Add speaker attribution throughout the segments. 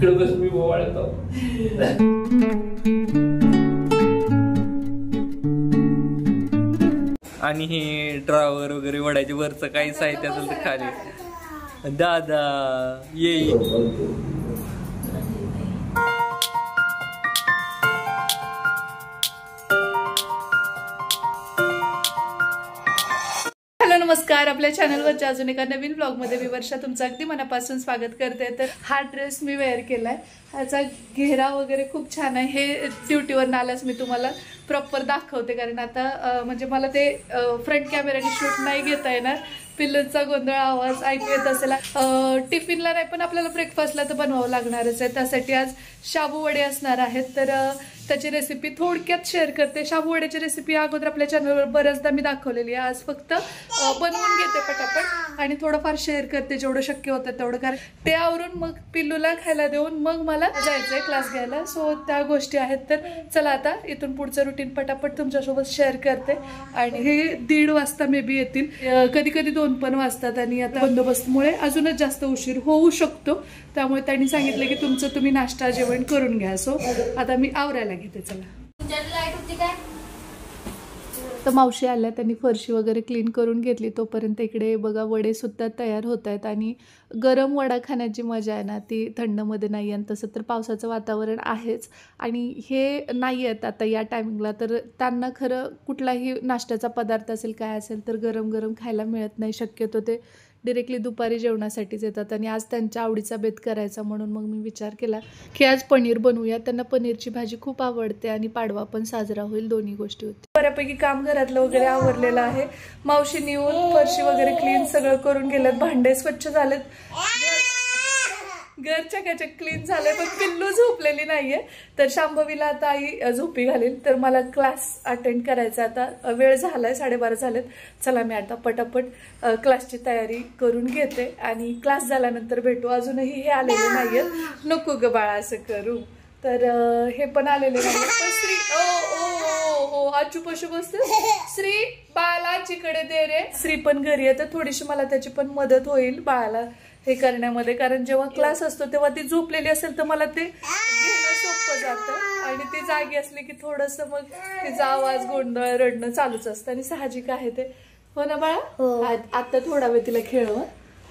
Speaker 1: इकडे बस मी बोवाळतो. आणि हे ड्रावर वगैरे वडायचे वरचं काही साहित्य असेल तर खाली. दादा ये.
Speaker 2: नमस्कार. आपल्या चॅनलवरच्या अजून एका नवीन ब्लॉगमध्ये मी वर्षा तुमचं अगदी मनापासून स्वागत करते. तर हा ड्रेस मी वेअर केलाय. ह्याचा घेरा वगैरे खूप छान आहे. हे ड्युटीवर आल्यास मी तुम्हाला प्रॉपर दाखवते, कारण आता म्हणजे मला ते फ्रंट कॅमेराने शूट नाही घेता येणार. पिल्लूचा गोंधळ आवाज ऐकू येत असेल. टिफिनला नाही पण आपल्याला ब्रेकफास्टला तर बनवावं लागणारच आहे. त्यासाठी आज शाबू वडे असणार आहेत. तर त्याची रेसिपी थोडक्यात शेअर करते. शाबू वड्याची रेसिपी अगोदर आपल्या चॅनलवर बऱ्याचदा मी दाखवलेली आहे. आज फक्त बनवून घेते पटापट आणि थोडंफार शेअर करते जेवढं शक्य होतं तेवढं. कारण ते आवरून मग पिल्लूला खायला देऊन मग मला जायचंय क्लास घ्यायला. सो त्या गोष्टी आहेत. तर चला आता इथून पुढचं रुटीन पटापट तुमच्यासोबत शेअर करते. आणि हे 1:30 वाजता मे बी येतील. कधी कधी 2 पण वाजतात. आणि आता बंदोबस्तमुळे अजूनच जास्त उशीर होऊ शकतो. त्यामुळे त्यांनी सांगितलं की तुमचं तुम्ही नाश्ता जेवण करून घ्या. सो आता मी आवरायला घेते. चला. तर मावशी आल्या, त्यांनी फरशी वगैरे क्लीन करून घेतली. तोपर्यंत इकडे बघा वडे सुद्धा तयार होत आहेत. आणि गरम वडा खाण्याची मजा आहे ना ती थंडमध्ये नाही. आणि तसं तर पावसाचं वातावरण आहेच आणि हे नाही आहेत आता या टायमिंगला. तर त्यांना खरं कुठलाही नाश्त्याचा पदार्थ असेल काय असेल तर गरम गरम खायला मिळत नाही. शक्यतो ते डिरेक्टली दुपारी जेवणासाठीच येतात. आणि आज त्यांच्या आवडीचा बेत करायचा म्हणून मग मी विचार केला की आज पनीर बनवूया. त्यांना पनीरची भाजी खूप आवडते आणि पाडवा पण साजरा होईल. दोन्ही गोष्टी होती. बऱ्यापैकी काम घरातलं वगैरे आवरलेलं आहे. मावशीने येऊन फरशी वगैरे क्लीन सगळं करून गेलेत. भांडे स्वच्छ झालेत. घर चकाचक क्लीन झालंय. पण पिल्लू झोपलेली नाहीये. तर शांभवीला आता आई झोपी घालील. तर मला क्लास अटेंड करायचा. आता वेळ झालाय, 12:30 झालेत. चला मी आता पटापट क्लासची तयारी करून घेते आणि क्लास झाल्यानंतर भेटू. अजूनही हे आलेले नाहीयेत. नको ग बाळा असं करू. तर हे पण आलेले नाहीये. पण श्री ओ आजू पशु बसते. श्री बाळाला आजीकडे दे रे. श्री पण घरी आहे तर थोडीशी मला त्याची पण मदत होईल बाळाला हे करण्यामध्ये. कारण जेव्हा क्लास असतो तेव्हा ती झोपलेली असेल तर मला ते घेणं सोपं जातं. आणि ती जागी असली की थोडस मग तिचा आवाज गोंधळ रडणं चालूच असतं. आणि साहजिक आहे ते. हो ना बाळा. आता थोडा वेळ तिला खेळव.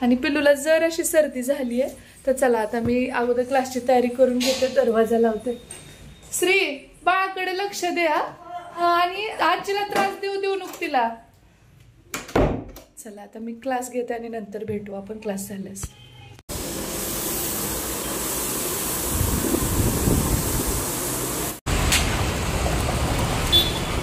Speaker 2: आणि पिल्लूला जर अशी सर्दी झाली आहे तर चला आता मी अगोदर क्लासची तयारी करून घेते. दरवाजा लावते. श्री बाळाकडे लक्ष द्या आणि आजीला त्रास देऊ नको तिला. चला आता मी क्लास घेते आणि नंतर भेटू आपण क्लास झाल्यास.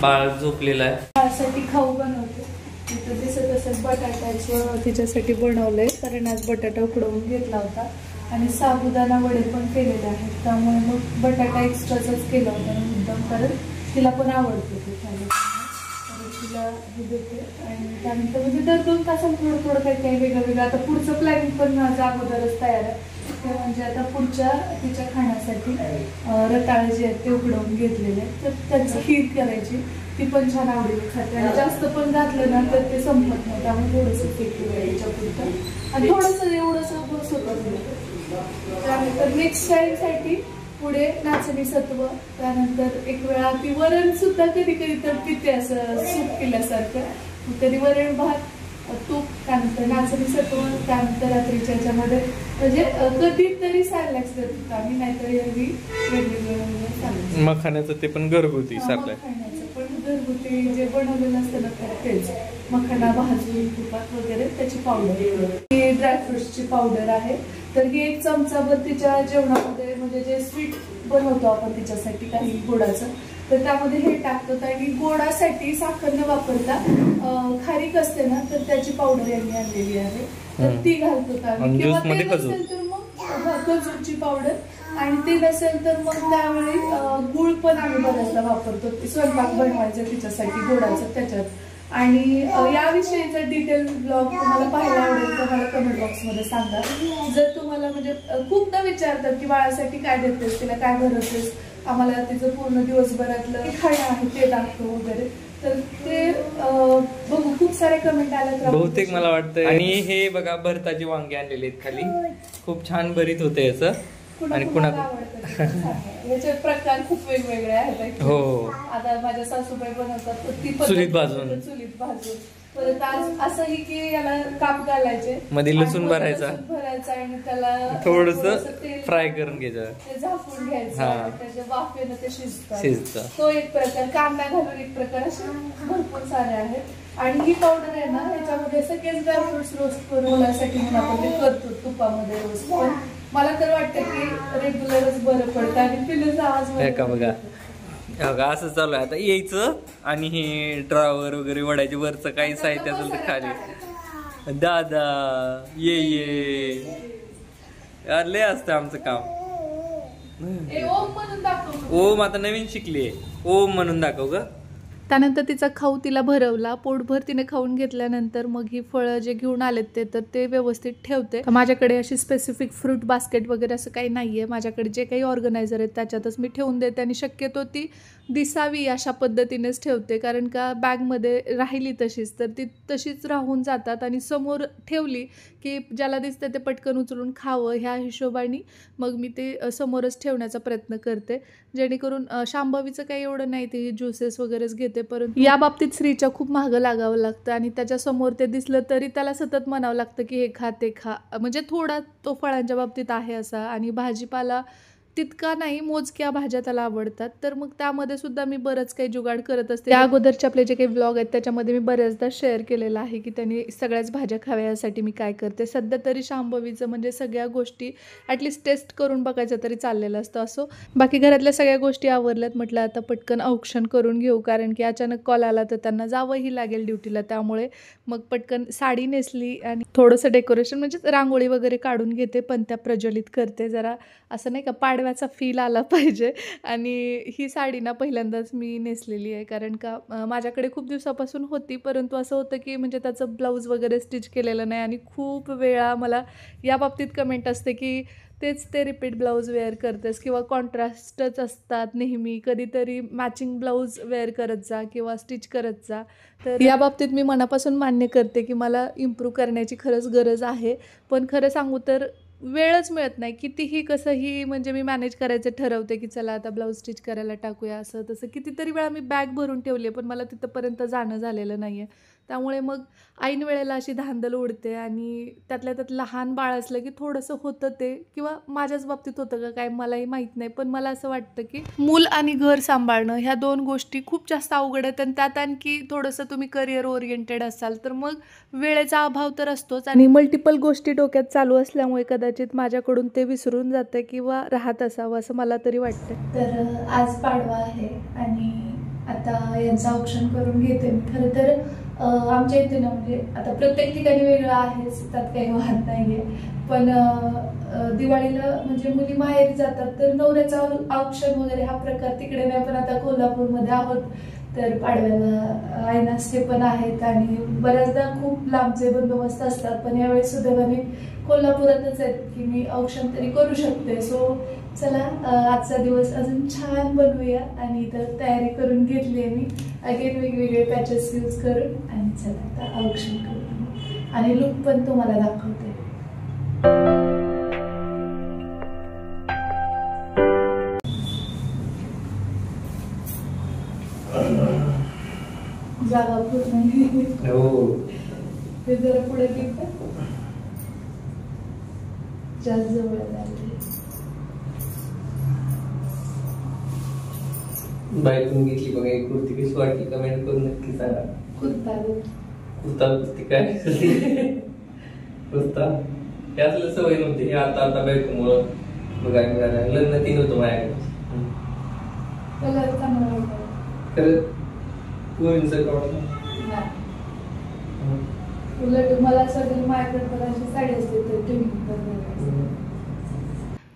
Speaker 1: बाळ झोपलेला आहे.
Speaker 2: बाळासाठी खाऊ बनवते. तिथं दिसत असेल बटाट्याचं तिच्यासाठी बनवलंय. कारण आज बटाटा उकडवून घेतला होता. आणि साबुदाणा वडे पण केलेले आहेत. त्यामुळे मग बटाटा एक्स्ट्राचाच केला होता मुद्दाम. कारण तिला पण आवडते ते खायला. तिला हे देते. आणि त्यानंतर म्हणजे दर 2 तासांनी थोडं थोडं काही वेगळं. आता पुढचं प्लॅनिंग पण माझं अगोदरच तयार आहे. ते म्हणजे आता पुढच्या तिच्या खाण्यासाठी रताळे जे आहेत ते उकडवून घेतलेले आहेत. तर त्याची खीर करायची. ती पण छान आवडीने खाते. आणि जास्त पण घातलं ना तर ते संपत नाही. त्यामुळे थोडंसं केक केलं याच्या पुरतं. आणि थोडंसं एवढंसं बस होतं. त्यानंतर नेक्स्ट टाईमसाठी पुढे नाचणी सत्व. त्यानंतर एक वेळा ती वरण सुद्धा कधी कधी तर पिते असं सूप केल्यासारखं. कधी वरण भात तूप. त्यानंतर नाचणी सत्व. त्यानंतर रात्रीच्या ह्याच्यामध्ये म्हणजे कधीतरी सॅलॅक्स देत होता आम्ही. नाहीतर एरवी वेगवेगळं
Speaker 1: मखाण्याचं ते पण घरगुती सारखं.
Speaker 2: पण घरगुती जे बनवलेलं असतं ना तेच. मखाना भाजून तुपात वगैरे त्याची पावडर. ही ड्रायफ्रुट्सची पावडर आहे. तर ही 1 चमचाभर तिच्या जेवणामध्ये म्हणजे जे स्वीट बनवतो आपण तिच्यासाठी काही गोडाचं तर त्यामध्ये हे टाकतो. आणि गोडासाठी साखर न वापरता खारीक असते ना तर त्याची पावडर यांनी आणलेली आहे. तर ती घालतो. किंवा ते नसेल तर मग खजूरची पावडर. आणि ते नसेल तर मग त्यावेळी गुळ पण आम्ही बऱ्याचदा वापरतो. स्वयंपाक बनवायचं तिच्यासाठी गोडाचं त्याच्यात. आणि याविषयीचा डिटेल ब्लॉग तुम्हाला पाहायला आवडेल तर मला कमेंट बॉक्समध्ये सांगा. जर तुम्हाला म्हणजे खूपदा विचारतात की बाळासाठी काय देतेस, तिला काय भरवतेस, आम्हाला तिचं पूर्ण दिवसभरातलं खाणं आहे ते दाखव वगैरे. तर ते बघू खूप सारे कमेंट आले
Speaker 1: बहुतेक मला वाटतं. आणि हे बघा भरताची वांगी आणलेली आहेत खाली. खूप छान भरीत होते याचं. आणि
Speaker 2: याचे प्रकार खूप वेगवेगळे आहेत.
Speaker 1: हो
Speaker 2: आता माझ्या सासूबाई बनवतात ती
Speaker 1: चुलीत भाजून.
Speaker 2: चुलीत भाजून. परत आज असंही की याला काप घालायचे,
Speaker 1: मध्ये लसूण भरायचा
Speaker 2: आणि त्याला
Speaker 1: थोडस फ्राय करून घ्यायचं,
Speaker 2: ते झाकून घ्यायचं, त्याच्या वाफेनं ते
Speaker 1: शिजतं.
Speaker 2: तो एक प्रकार. कांदा घालून एक प्रकार, असे भरपूर सारे आहेत. आणि ही पावडर आहे ना, याच्यामध्ये सगळेच ड्रायफ्रुट्स रोस्ट करून होण्यासाठी म्हणून आपण ते करतो तुपामध्ये रोस्ट. पण मला तर वाटतं की रेग्युलरच बरं पडतं. आणि पिलूचा आवाज
Speaker 1: का बघा असं चालू आहे. आता यायचं आणि हे ड्रावर वगैरे वडायचे, वरचं काही साहित्य असेल तर खाली. दादा ये लय असतं आमचं काम.
Speaker 2: ओम म्हणून दाखव.
Speaker 1: ओम आता नवीन शिकली, ओम म्हणून दाखव ग.
Speaker 2: त्यानंतर तिचा खाऊ तिला भरवला, पोटभर तिने खाऊन घेतल्यानंतर मग ही फळं जे घेऊन आलेत ते व्यवस्थित ठेवते. माझ्याकडे अशी स्पेसिफिक फ्रूट बास्केट वगैरे असं काही नाहीये. माझ्याकडे जे काही ऑर्गनायझर आहेत त्याच्यातच मी ठेवून देते. आणि शक्यतो ती दिसावी अशा पद्धतीनेच ठेवते, कारण का बॅगमध्ये राहिली तशीच तर ती तशीच राहून जातात. आणि समोर ठेवली की ज्याला दिसतं ते पटकन उचलून खावं, ह्या हिशोबाने मग मी ते समोरच ठेवण्याचा प्रयत्न करते, जेणेकरून शांभवीचं काही एवढं नाही, ते ज्युसेस वगैरेच घेते. परंतु या बाबतीत स्त्रीच्या खूप मागं लागावं लागतं. आणि त्याच्यासमोर ते दिसलं तरी त्याला सतत म्हणावं लागतं की हे खा ते खा. म्हणजे थोडा तो फळांच्या बाबतीत आहे असा. आणि भाजीपाला तितका नाही, मोजक्या भाज्या त्याला आवडतात. तर मग त्यामध्ये सुद्धा मी बरंच काही जुगाड करत असते. त्या अगोदरचे आपले जे काही व्लॉग आहेत त्याच्यामध्ये मी बऱ्याचदा शेअर केलेलं आहे की त्यांनी सगळ्याच भाज्या खाव्या यासाठी मी काय करते. सध्या तरी शांभवीचं म्हणजे सगळ्या गोष्टी ॲटलिस्ट टेस्ट करून बघायचं तरी चाललेलं असतं. असो बाकी घरातल्या सगळ्या गोष्टी आवरल्यात. म्हटलं आता पटकन औक्षण करून घेऊ, कारण की अचानक कॉल आला तर त्यांना जावंही लागेल ड्युटीला. त्यामुळे मग पटकन साडी नेसली आणि थोडंसं डेकोरेशन म्हणजे रांगोळी वगैरे काढून घेते, पण त्या प्रज्वलित करते. जरा असं नाही का पाडव्याचा फील आला पाहिजे. आणि ही साडी ना पहिल्यांदाच मी नेसलेली आहे, कारण का माझ्याकडे खूप दिवसापासून होती, परंतु असं होतं की म्हणजे त्याचं ब्लाऊज वगैरे स्टिच केलेलं नाही. आणि खूप वेळा मला या बाबतीत कमेंट असते की तेच ते रिपीट ब्लाऊज वेअर करतेस किंवा कॉन्ट्रास्टच असतात नेहमी, कधीतरी मॅचिंग ब्लाऊज वेअर करत जा किंवा स्टिच करत जा. तर या बाबतीत मी मनापासून मान्य करते की मला इम्प्रूव्ह करण्याची खरंच गरज आहे. पण खरं सांगू तर वेळच मिळत नाही. कितीही कसंही म्हणजे मी मॅनेज करायचं ठरवते की चला आता ब्लाऊज स्टिच करायला टाकूया, असं तसं कितीतरी वेळा मी बॅग भरून ठेवली आहे, पण मला तिथंपर्यंत जाणं झालेलं नाही आहे. त्यामुळे मग ऐन वेळेला अशी धांदल उडते. आणि त्यातल्या त्यात लहान बाळ असलं की थोडंसं होतं ते, किंवा माझ्याच बाबतीत होतं का काय मलाही माहीत नाही. पण मला असं वाटतं की मूल आणि घर सांभाळणं ह्या दोन गोष्टी खूप जास्त अवघड आहेत. आणि त्यात आणखी थोडंसं तुम्ही करिअर ओरिएंटेड असाल तर मग वेळेचा अभाव तर असतोच. आणि मल्टिपल गोष्टी डोक्यात चालू असल्यामुळे कदाचित माझ्याकडून ते विसरून जातं किंवा राहत असावं असं मला तरी वाटतं. तर आज पाडवा आहे आणि आता यांचं औक्षण करून घेते मी. खरं तर आमच्या इथे ना म्हणजे आता प्रत्येक ठिकाणी वेगळं आहेच, त्यात काही वाद नाही आहे. पण दिवाळीला म्हणजे मुली माहेरी जातात तर नवऱ्याचं औक्षण वगैरे हा प्रकार तिकडे नाही. पण आता कोल्हापूरमध्ये आहोत तर पाडव्याला आयनास्ते पण आहेत आणि बऱ्याचदा खूप लांबचे बंदोबस्त असतात. पण यावेळी सुदैवाने कोल्हापुरातच आहेत की मी औक्षण तरी करू शकते. सो चला आजचा दिवस अजून छान बनवूया. आणि तर तयारी करून घेतली आहे मी अगेन वेगवेगळे पॅचेस यूज करून. आणि चला आता औक्षण करून आणि लुक पण तुम्हाला दाखवते. जागा पूर्ण
Speaker 1: हो
Speaker 2: ते जरा पुढे घेत जास्त जवळ झाले.
Speaker 1: बायकून घेतली बघा एक कुर्ती, कशी वाटली कमेंट करून नक्की सांगा.
Speaker 2: कुर्ता
Speaker 1: कुर्ती काय कुर्ता हे असलं सवय नव्हती. हे आता बायकोमुळं बघा मिळालं. लग्न 3 होतं माझ्याकडे.
Speaker 2: कलर चांगला वाटतो
Speaker 1: खरं पोरींचं कवडं
Speaker 2: उलट मला असं माझ्याकडे अशी साडी असते तर ट्युनिंग.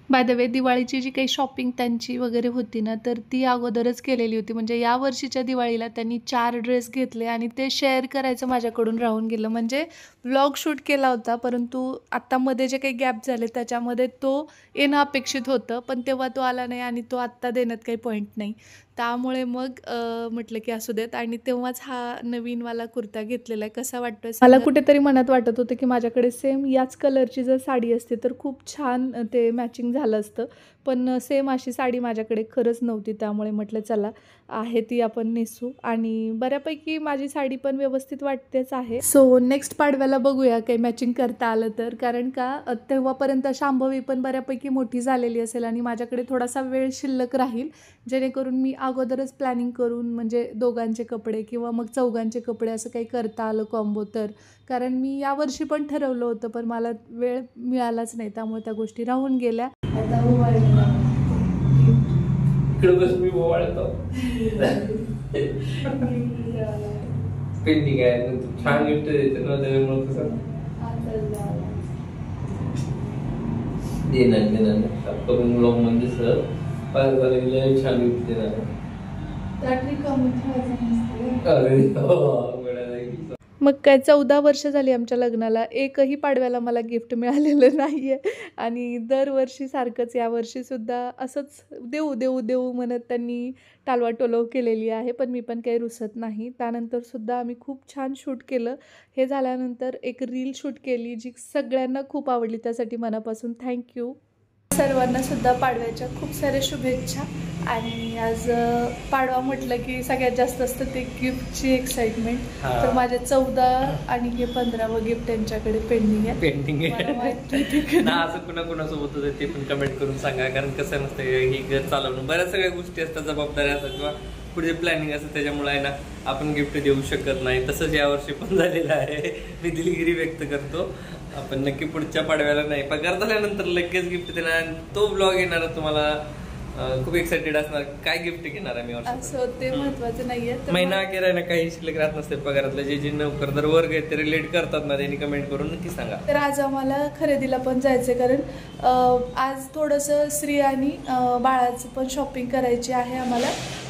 Speaker 2: बाय द वे दिवाळीची जी काही शॉपिंग त्यांची वगैरे होती ना तर ती अगोदरच केलेली होती. म्हणजे या वर्षीच्या दिवाळीला त्यांनी 4 ड्रेस घेतले आणि ते शेअर करायचं माझ्याकडून राहून गेलं. म्हणजे व्लॉग शूट केला होता, परंतु आत्ता मध्ये जे काही गॅप झाले त्याच्यामध्ये तो येणं अपेक्षित होतं, पण तेव्हा तो आला नाही आणि तो आत्ता देण्यात काही पॉईंट नाही. त्यामुळे मग म्हटलं की असू देत, आणि तेव्हाच हा नवीनवाला कुर्ता घेतलेला आहे. कसा वाटतोय? मला कुठेतरी मनात वाटत होतं की माझ्याकडे सेम याच कलरची जर साडी असते तर खूप छान ते मॅचिंग झालं असतं, पण सेम अशी साडी माझ्याकडे खरंच नव्हती. त्यामुळे म्हटलं चला आहे ती आपण नेसू, आणि बऱ्यापैकी माझी साडी पण व्यवस्थित वाटतेच आहे. सो नेक्स्ट पाडव्याला बघूया काही मॅचिंग करता आलं तर, कारण का तेव्हापर्यंत शांभवी पण बऱ्यापैकी मोठी झालेली असेल आणि माझ्याकडे थोडासा वेळ शिल्लक राहील, जेणेकरून मी अगोदरच प्लॅनिंग करून म्हणजे दोघांचे कपडे किंवा मग चौघांचे कपडे असं काही करता आलं कॉम्बो तर. कारण मी यावर्षी पण ठरवलं होतं, पण मला वेळ मिळालाच नाही, त्यामुळे त्या गोष्टी राहून गेल्या. आता
Speaker 1: पेंटिंग आहे, छान गिफ्ट देते ना, त्याच्यामुळे कसं देणार करून ब्लॉग मध्ये सर छान गिफ्ट देणार.
Speaker 2: मग काय 14 वर्ष झाली आमच्या लग्नाला, एकही पाडव्याला मला गिफ्ट मिळालेलं नाही आहे, आणि दरवर्षी सारखंच यावर्षीसुद्धा असंच देऊ देऊ देऊ म्हणत त्यांनी टालवाटोलव केलेली आहे, पण मी पण काही रुसत नाही. त्यानंतरसुद्धा आम्ही खूप छान शूट केलं. हे झाल्यानंतर एक रील शूट केली जी सगळ्यांना खूप आवडली, त्यासाठी मनापासून थँक्यू. सर्वांना सुद्धा पाडव्याच्या खूप साऱ्या शुभेच्छा. आणि आज पाडवा म्हटलं की सगळ्यात जास्त असतं ते गिफ्टची एक्साइटमेंट. तर माझे 14 आणि हे 15वं गिफ्ट त्यांच्याकडे पेंडिंग आहे.
Speaker 1: असं कुणासोबत होतं ते पण कमेंट करून सांगा, कारण कसं नसतं हे घर चालवणं, बऱ्याच सगळ्या गोष्टी असतात, जबाबदाऱ्या असतात किंवा पुढे प्लॅनिंग असतं, त्याच्यामुळे आहे ना आपण गिफ्ट देऊ शकत नाही. तसंच यावर्षी पण झालेलं आहे. मी दिलगिरी व्यक्त करतो. आपण नक्की पुढच्या पाडव्याला नाही, पगार झाल्यानंतर लगेच गिफ्ट देणार, आणि तो ब्लॉग येणार तुम्हाला खूप एक्साइटेड असणार काय गिफ्ट घेणार आहे मी
Speaker 2: असं. ते महत्वाचं नाहीये,
Speaker 1: महिना अखेर आहे ना, काही शिल्लक राहत नसते पगारातलं. जे नोकरदार वर्ग आहेत ते रिलेट करतात ना, त्यांनी कमेंट करून नक्की सांगा.
Speaker 2: तर आज आम्हाला खरेदीला पण जायचं, कारण आज थोडंसं स्त्री आणि बाळाचं पण शॉपिंग करायची आहे आम्हाला.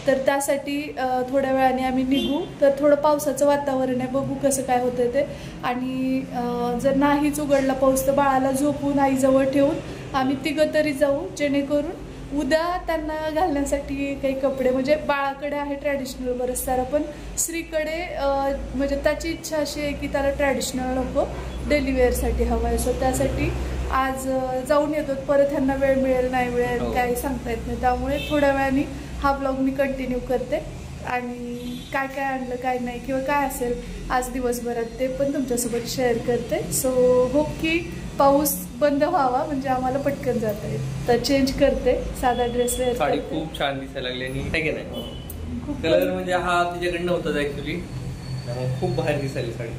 Speaker 2: तर त्यासाठी थोड्या वेळाने आम्ही निघू. तर थोडं पावसाचं वातावरण आहे, बघू कसं काय होतं ते. आणि जर नाहीच उघडला पाऊस तर बाळाला झोपून आईजवळ ठेवून आम्ही तिघं तरी जाऊ, जेणेकरून उद्या त्यांना घालण्यासाठी काही कपडे, म्हणजे बाळाकडे आहे ट्रॅडिशनल बरंच सारं, पण स्त्रीकडे म्हणजे त्याची इच्छा अशी आहे की त्याला ट्रॅडिशनल नको, डेली वेअरसाठी हवं आहे. सो त्यासाठी आज जाऊन येतो. परत ह्यांना वेळ मिळेल नाही मिळेल काही सांगता येत नाही, त्यामुळे थोड्या वेळाने हा ब्लॉग मी कंटिन्यू करते, आणि काय काय आणलं काय नाही किंवा काय असेल आज दिवसभरात ते पण तुमच्यासोबत शेअर करते. सो होप की पाऊस बंद व्हावा, म्हणजे आम्हाला पटकन जाता येईल. तर चेंज करते, साधा ड्रेस वेअर.
Speaker 1: साडी खूप छान दिसायला लागली, आणि काय नाही कलर म्हणजे हा तुझ्याकडे नव्हता ऍक्च्युली, खूप भारी दिसायली साडी.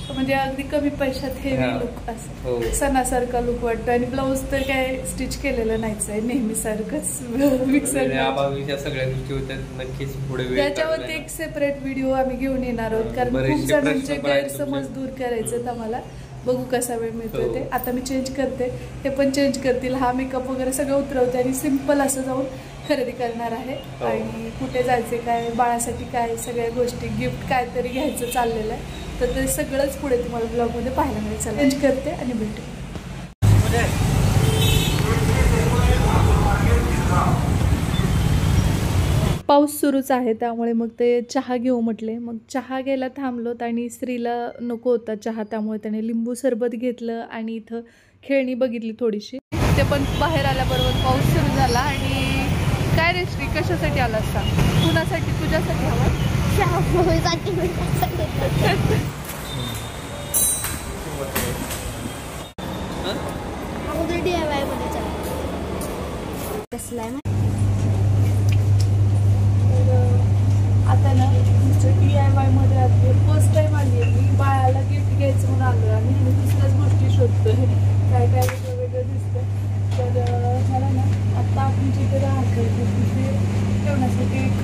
Speaker 2: म्हणजे अगदी कमी पैशात हेवी लुक असं सणासारखा लुक वाटतो. आणि ब्लाऊज तर काय स्टिच केलेलं नाहीच आहे, नेहमीसारखंच मिक्सर.
Speaker 1: सगळ्या गोष्टी होत्या, नक्कीच पुढे
Speaker 2: त्याच्यावरती एक सेपरेट व्हिडिओ आम्ही घेऊन येणार आहोत, कारण खूप जणांचे गैरसमज दूर करायचे आम्हाला. बघू कसा वेळ मिळतोय ते. आता मी चेंज करते, ते पण चेंज करतील, हा मेकअप वगैरे सगळं उतरवते, आणि सिम्पल असं जाऊन खरेदी करणार आहे. आणि कुठे जायचे काय, बाळासाठी काय, सगळ्या गोष्टी, गिफ्ट काय तरी घ्यायचं चाललेलं आहे. तर ते सगळंच पुढे तुम्हाला ब्लॉगमध्ये पाहायला मिळेल. चेंज करते आणि भेटू. पाऊस सुरूच आहे, त्यामुळे मग ते चहा घेऊ म्हटले. मग चहा घ्यायला थांबलोत, आणि स्त्रीला नको होता चहा, त्यामुळे त्याने लिंबू सरबत घेतलं, आणि इथं खेळणी बघितली थोडीशी. ते पण बाहेर आल्याबरोबर पाऊस सुरू झाला. आणि काय रे श्री, कशासाठी आला असता? कुणासाठी? तुझ्यासाठी हवा? आता ना DIY मध्ये आली, फर्स्ट टाइम आली आहे मी. बाळाला गिफ्ट घ्यायचं म्हणून आलो, आणि दुसऱ्याच गोष्टी शोधतोय, काय काय वेगळं वेगळं दिसतं. तर मला ना आत्ता आपण जिथे राहतो तिथे ठेवण्यासाठी एक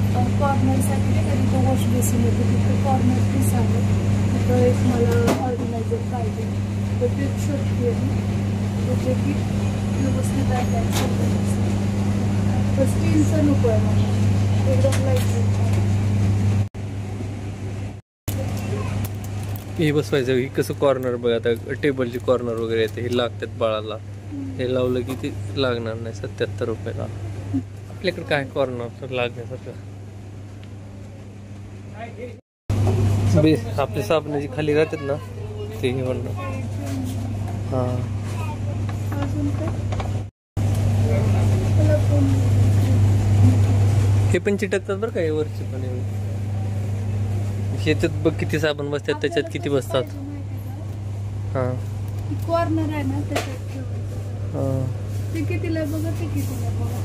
Speaker 2: कॉर्नरसाठी नाही का, तिथं वॉश बेसिन होतं, तिथं कॉर्नर पीस आहे, तिथं एक मला ऑर्गनायझर पाहिजे. तर ते शोधते मी, जे की व्यवस्थित आहे. स्टीलचं नको आहे मला, एकदम लाईट.
Speaker 1: हे बसवायचं. ही कसं कॉर्नर बघ, आता टेबलची कॉर्नर वगैरे येते, हे लागतात बाळाला. हे लावलं की ते लागणार नाही. 77 रुपयाला. आपल्याकडे काय कॉर्नर लागण्यासारखं. आपल्या साबणाची खाली राहतात ना ते म्हणणं. हा हे पण चिटकतात बरं का, वरचे पण. शेतात बघ किती साबण बसतात, त्याच्यात किती बसतात. हा
Speaker 2: कॉर्नर आहे ना त्याच्यात. ते कितीला बघा, ते कितीला बघा.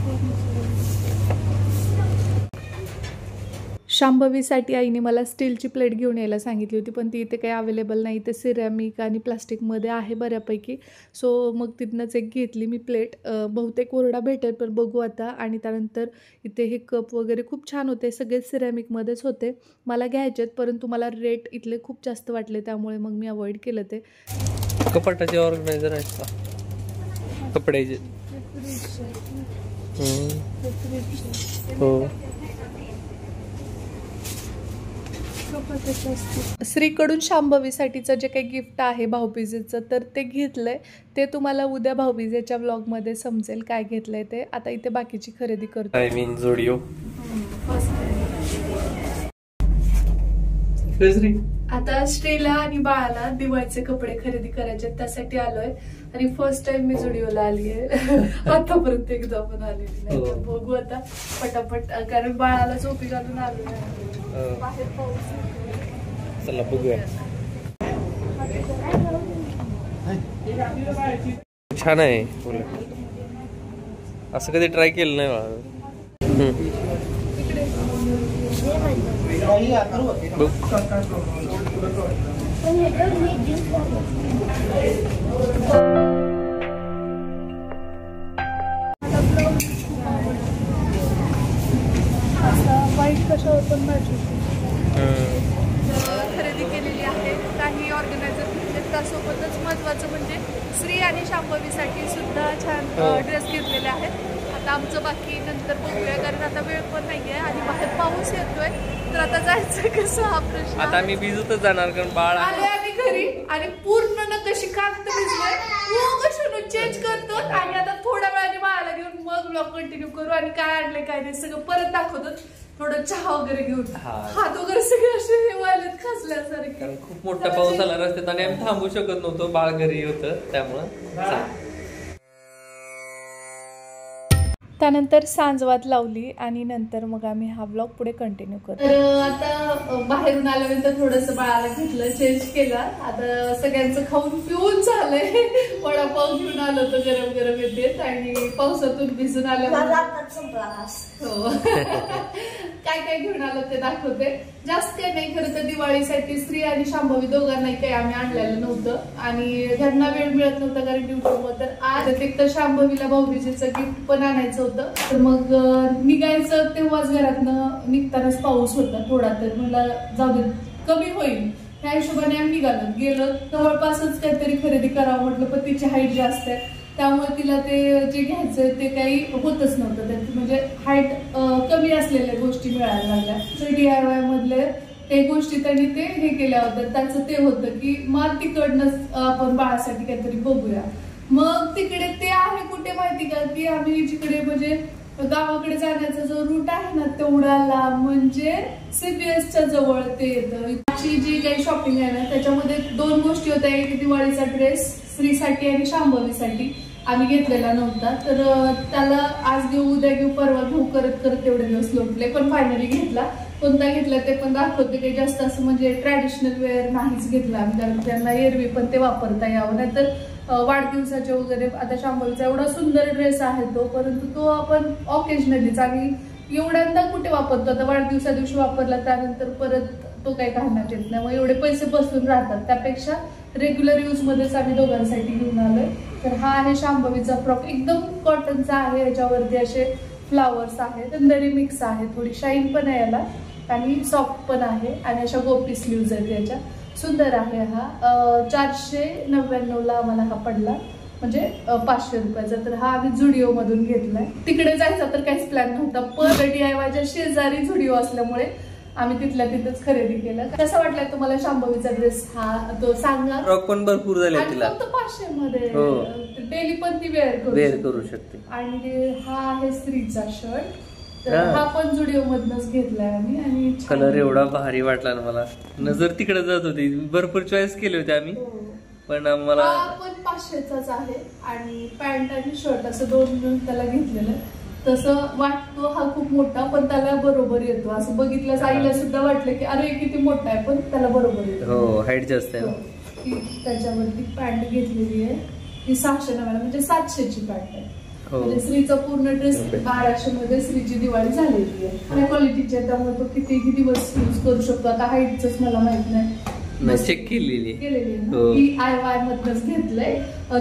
Speaker 2: शांभवीसाठी आईने मला स्टीलची प्लेट घेऊन यायला सांगितली होती, पण ती इथे काही अवेलेबल नाही. ते सिरॅमिक आणि प्लास्टिकमध्ये आहे बऱ्यापैकी. सो मग तिथनंच एक घेतली मी प्लेट. बहुतेक कोरडा भेटेल पण बघू आता. आणि त्यानंतर इथे हे कप वगैरे खूप छान होते, सगळे सिरॅमिकमध्येच होते. मला घ्यायचेत परंतु मला रेट इथले खूप जास्त वाटले, त्यामुळे मग मी अवॉइड केलं ते.
Speaker 1: कपाटाचे ऑर्गनायझर आहेत का कपड्याचे? हो. श्रीकडून शांभवीसाठीचं जे काही गिफ्ट आहे भाऊबीजेचं, तर ते घेतलंय. ते तुम्हाला उद्या भाऊबीजेच्या व्लॉगमध्ये समजेल काय घेतलंय ते. आता इथे बाकीची खरेदी करतो. आय मीन जोडिओ.
Speaker 2: आता श्रीला आणि बाळाला दिवाळीचे कपडे खरेदी करायचे, त्यासाठी आलोय. आणि फर्स्ट टाइम मी जुडिओला आली आहे. आतापर्यंत एकदा पण आलेली नाही. बघू आता पटापट, कारण बाळाला झोपी घालून आलोय. बाहेर पाऊस.
Speaker 1: चला बघूया. छान आहे. असं कधी ट्राय केलं नाही बाळा.
Speaker 2: वाईट कशावर पण मॅच होते. खरेदी केलेली आहे. काही ऑर्गनायझर घेतले, त्यासोबतच महत्त्वाचं म्हणजे श्री आणि शांभवीसाठी सुद्धा छान ड्रेस घेतलेले आहेत. आता आमचं बाकी नंतर बघूया, कारण आता वेळ पण नाही आहे आणि बाहेर पाऊस येतोय. तर आता जायचं कसं हा प्रश्न.
Speaker 1: आता आम्ही भिजतच जाणार, कारण बाळ
Speaker 2: आले आम्ही घरी आणि पूर्ण न कशी कांत भिजलोय. चेंज करतो आणि आता थोड्या वेळाने बाळाला घेऊन मग ब्लॉग कंटिन्यू करू. आणि काय आणले काय नाही सगळं परत दाखवतो. थोडं चहा वगैरे घेऊन, हात वगैरे सगळे असे हे व्हायलेत खचल्यासारखे,
Speaker 1: कारण खूप मोठा पाऊस आला रस्त्यात आणि आम्ही थांबू शकत नव्हतो. बाळ घरी होतं त्यामुळं.
Speaker 2: त्यानंतर सांजवात लावली आणि नंतर मग आम्ही हा ब्लॉग पुढे कंटिन्यू करतो. तर आता बाहेरून आल्यानंतर थोडंसं बाळाला घेतलं, चेंज केला. आता सगळ्यांचं खाऊन पिऊन झालंय. वडापाव घेऊन आलो होतो गरम गरम येते आणि पावसातून भिजून आलं. हो. काय काय घेऊन आलो ते दाखवते. जास्त काही नाही, खरं तर दिवाळीसाठी श्री आणि शांभवी दोघांनाही काही आम्ही आणलेलं नव्हतं आणि घरना वेळ मिळत नव्हता कारण ड्युटीवर. तर आज एक तर शांभवीला भाऊबीजेचं गिफ्ट पण आणायचं होतं. तर मग निघायचं तेव्हाच घरातनं निघतानाच पाऊस होता थोडा. तर मला जाऊ दे कमी होईल ह्या हिशोबाने आम्ही गेलो. जवळपासच काहीतरी खरेदी करावं म्हटलं, पण तिची हाईट जास्त आहे त्यामुळे तिला ते जे घ्यायचं ते काही होतच नव्हतं. म्हणजे हाईट कमी असलेल्या गोष्टी मिळायला लागल्या. DIY मधले ते गोष्टी त्यांनी ते हे केल्या होत्या. त्याचं ते होतं की मग तिकडनंच आपण बाळासाठी काहीतरी बघूया. मग तिकडे ते आहे कुठे माहिती का, की आम्ही जिकडे म्हणजे गावाकडे जाण्याचा जो रूट आहे ना तेवढा लांब, म्हणजे CPSच्या जवळ ते येतं. जी काही शॉपिंग आहे ना त्याच्यामध्ये 2 गोष्टी होत्या. एक दिवाळीचा ड्रेस श्रीसाठी आणि शांभवीसाठी आम्ही घेतलेला नव्हता. तर त्याला आज घेऊ उद्या घेऊ परवा घेऊ करत करत तेवढे दिवस लोटले, पण फायनली घेतला. कोणता घेतला ते पण दाखवते. काही जास्त असं म्हणजे ट्रॅडिशनल वेअर नाहीच घेतला आम्ही, कारण त्यांना एरवी पण ते वापरता यावं. नाहीतर वाढदिवसाचे वगैरे आता शांभवीचा एवढा सुंदर ड्रेस आहे तो, परंतु तो आपण ऑकेजनलीच आणि एवढ्यांदा कुठे वापरतो. आता वाढदिवसा दिवशी वापरला त्यानंतर परत तो काही घालण्यात येत नाही, मग एवढे पैसे बसून राहतात. त्यापेक्षा रेग्युलर यूज मध्येच आम्ही दोघांसाठी घेऊन आलोय. तर हा आहे शांभवीचा फ्रॉक, एकदम कॉटनचा आहे. याच्यावरती असे फ्लावर्स आहेत, चंदरी मिक्स आहे, थोडी शाईन पण आहे याला आणि सॉफ्ट पण आहे आणि अशा गोपी स्लीव्ज आहेत याच्या. सुंदर आहे हा. 499ला आम्हाला हा पडला, म्हणजे 500 रुपयाचा. तर हा आम्ही जुडिओ मधून घेतलाय. तिकडे जायचा तर काहीच प्लॅन नव्हता, पण DIYच्या शेजारी जुडिओ असल्यामुळे आम्ही तिथल्या तिथंच खरेदी केलं. कसा वाटला तुम्हाला शांभवीचा ड्रेस हा तो सांगा.
Speaker 1: फ्रॉक पण भरपूर झाले तिला,
Speaker 2: फक्त 500 मध्ये डेली पण ती वेअर करू शकते. आणि हा आहे स्त्रीचा शर्ट, तर हा पण जुडिओ मधनच घेतलाय आम्ही. आणि
Speaker 1: कलर एवढा भारी वाटला ना मला, नजर तिकडे जात होती. भरपूर चॉईस केले होते आम्ही, पण आम्हाला
Speaker 2: पण 500चाच आहे. आणि पॅन्ट आणि शर्ट असं दोन त्याला घेतलेलं. तसं वाटतो हा खूप मोठा, पण त्याला बरोबर येतो. असं बघितलं आईला सुद्धा वाटलं की अरे किती मोठा आहे, पण त्याला बरोबर येतो.
Speaker 1: हो, हाईट जास्त आहे.
Speaker 2: त्याच्यावरती पॅन्ट घेतलेली आहे, ही 690 म्हणजे 700ची पॅन्ट आहे. म्हणजे स्त्रीचा पूर्ण ड्रेस 1200 मध्ये स्त्रीची दिवाळी झालेली आहे. आणि क्वालिटीची आहे, त्यामुळे तो किती दिवस यूज करू शकतो. आता हाईटच मला माहित नाही,
Speaker 1: चेक केलेली
Speaker 2: DIY मधनच घेतलंय.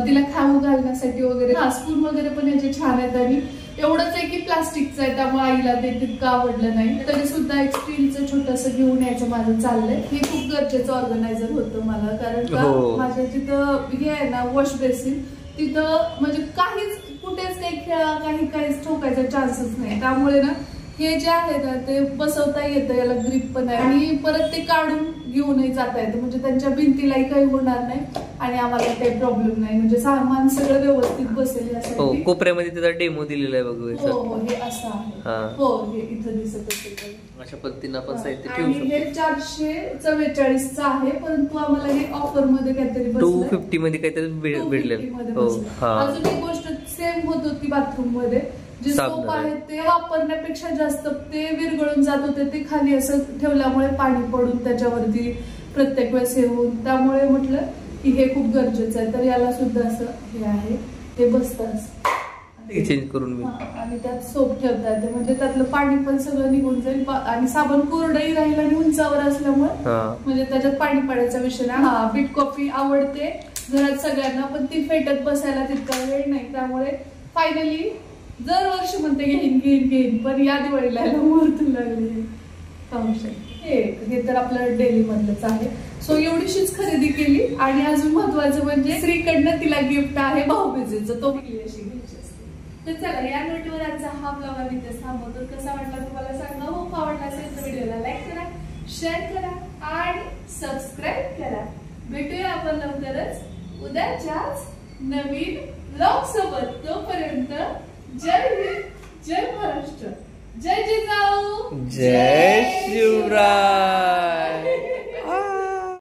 Speaker 2: तिला खाऊ घालण्यासाठी वगैरे स्पून वगैरे पण याचे छान आहेत. आणि एवढंच आहे की प्लास्टिकचं आहे, त्यामुळे आईला ते तितकं आवडलं नाही. तरी सुद्धा एक स्टीलचं छोटस घेऊन यायचं माझं चाललंय. हे खूप गरजेचं ऑर्गनायझर होतं मला, कारण का माझ्या जिथं हे आहे ना वॉश बेसिन, तिथं म्हणजे काहीच कुठेच काही खेळा काहीच ठोकायचा चान्सच नाही. त्यामुळे ना हे जे आहे ना ते बसवता येतं, याला ग्रिप पण आहे. आणि परत ते काढून घेऊनही जाता येतं, म्हणजे त्यांच्या भिंतीलाही काही होणार नाही आणि आम्हाला काही प्रॉब्लेम नाही. म्हणजे सामान सगळं व्यवस्थित बसेल यासाठी.
Speaker 1: कोपऱ्यामध्ये त्याचा डेमो दिलेला आहे बघू.
Speaker 2: हो, हे असं आहे. हो, हे इथं दिसत असेल.
Speaker 1: अशा पद्धतीने आपण साहित्य
Speaker 2: ठेवू शकतो. हे 444चं आहे, परंतु आम्हाला हे ऑफर मध्ये काहीतरी
Speaker 1: 250 मध्ये काहीतरी भेटलेलं.
Speaker 2: अजून एक गोष्ट सेम होत होती बाथरूम मध्ये, जे सोप आहे ते वापरण्यापेक्षा जास्त ते विरघळून जात होते. ते खाली असं ठेवल्यामुळे पाणी पडून त्याच्यावरती प्रत्येक वेळेस हे होऊन, त्यामुळे म्हटलं की हे खूप गरजेचं आहे. तर याला सुद्धा असं हे आहे, ते बसतं
Speaker 1: चेंज करून.
Speaker 2: आणि त्यात सोप ठेवता येते, म्हणजे त्यातलं पाणी पण सगळं निघून जाईल. आणि साबण कोरडही राहील आणि उंचावर असल्यामुळे म्हणजे त्याच्यात पाणी पडायचा विषय नाही. बीट कॉफी आवडते घरात सगळ्यांना, पण ती फेटत बसायला तितका वेळ नाही. त्यामुळे फायनली दरवर्षी म्हणते घेईन, पण या दिवाळीला मुहूर्त लागले. हे तर आपलं डेली मधलंच आहे. सो एवढीशीच खरेदी केली. आणि अजून महत्वाचं म्हणजे स्त्रीकडनं तिला गिफ्ट आहे भाऊबीजेचं, तो अशी घ्यायची असते. तर चला, या नोटवर आजचा हा ब्लॉग आम्ही इथे थांबवतो. कसा वाटला तुम्हाला सांगा. हो, आवडला असेल तर व्हिडिओला लाईक करा, शेअर करा आणि सबस्क्राईब करा. भेटूया आपण लवकरच उद्याच्याच नवीन ब्लॉग सोबत. तोपर्यंत जय हिंद, जय महाराष्ट्र, जय जिजाऊ,
Speaker 1: जय शिवराय.